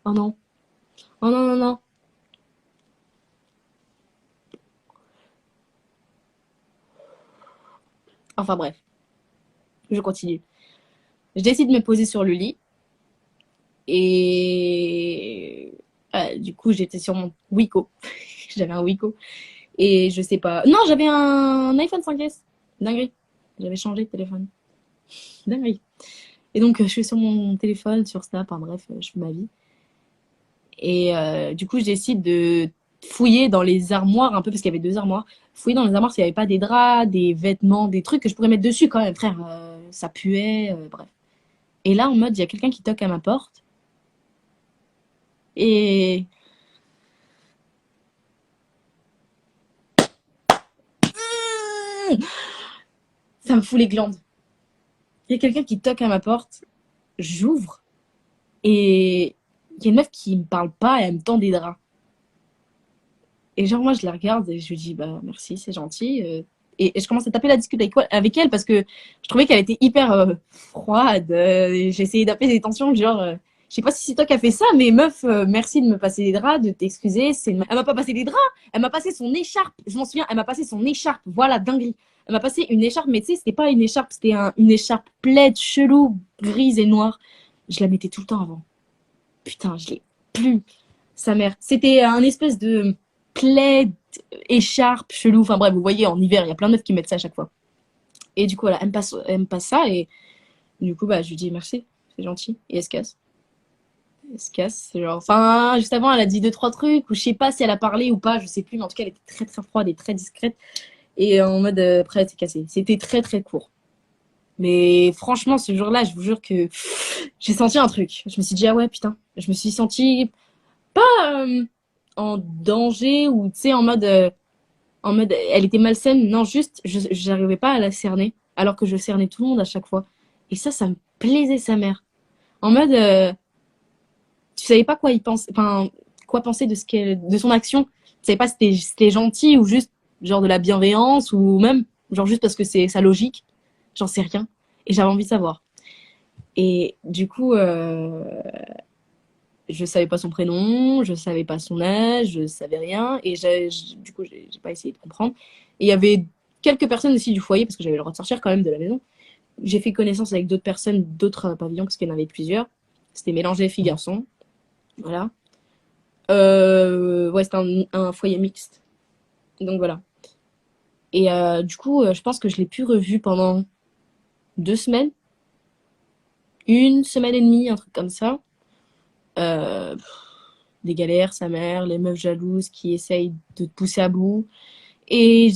Oh non, oh non, non, non. Enfin bref, je continue. Je décide de me poser sur le lit et du coup j'étais sur mon Wiko. J'avais un Wiko et je sais pas. Non, j'avais un iPhone 5S. Dinguerie. J'avais changé de téléphone. Dinguerie. Et donc je suis sur mon téléphone, sur Snap, enfin bref, je fais ma vie. Et du coup je décide de fouiller dans les armoires un peu parce qu'il y avait deux armoires. Fouiller dans les armoires s'il n'y avait pas des draps, des vêtements, des trucs que je pourrais mettre dessus quand même, frère. Ça puait, bref. Et là, en mode, il y a quelqu'un qui toque à ma porte. Et ça me fout les glandes. Il y a quelqu'un qui toque à ma porte. J'ouvre. Et il y a une meuf qui me parle pas et elle me tend des draps. Et genre, moi, je la regarde et je lui dis, bah, merci, c'est gentil. Et je commence à taper la discute avec elle parce que je trouvais qu'elle était hyper froide. J'ai essayé d'apaiser les tensions, genre, je sais pas si c'est toi qui as fait ça, mais meuf, merci de me passer les draps, de t'excuser. Elle m'a pas passé les draps, elle m'a passé son écharpe. Je m'en souviens, elle m'a passé son écharpe. Voilà, dinguerie. Elle m'a passé une écharpe, mais tu sais, c'était pas une écharpe, c'était une écharpe plaide, chelou, grise et noire. Je la mettais tout le temps avant. Putain, je l'ai plus. Sa mère. C'était un espèce de plaid, écharpe, chelou. Enfin bref, vous voyez, en hiver, il y a plein de meufs qui mettent ça à chaque fois. Et du coup, voilà, elle me passe ça et du coup, bah, je lui dis merci, c'est gentil. Et elle se casse. Elle se casse. Genre, enfin, juste avant, elle a dit deux, trois trucs, ou je sais pas si elle a parlé ou pas, je sais plus, mais en tout cas, elle était très, très froide et très discrète. Et en mode, après, elle s'est cassée. C'était très, très court. Mais franchement, ce jour-là, je vous jure que j'ai senti un truc. Je me suis dit, ah ouais, putain. Je me suis sentie euh, en danger ou tu sais en mode elle était malsaine, non juste je j'arrivais pas à la cerner alors que je cernais tout le monde à chaque fois et ça me plaisait sa mère en mode tu savais pas quoi y penser, enfin quoi penser de ce qu'elle de son action, tu savais pas si c'était gentil ou juste genre de la bienveillance ou même genre juste parce que c'est sa logique, j'en sais rien et j'avais envie de savoir et du coup je savais pas son prénom, je savais pas son âge, je savais rien. Et du coup, j'ai pas essayé de comprendre. Et il y avait quelques personnes aussi du foyer, parce que j'avais le droit de sortir quand même de la maison. J'ai fait connaissance avec d'autres personnes, d'autres pavillons, parce qu'il y en avait plusieurs. C'était mélangé filles-garçons. Voilà. Ouais, c'était un foyer mixte. Donc voilà. Et du coup, je pense que je l'ai plus revu pendant 2 semaines, une semaine et demie, un truc comme ça. Euh, des galères, sa mère, les meufs jalouses qui essayent de te pousser à bout. Et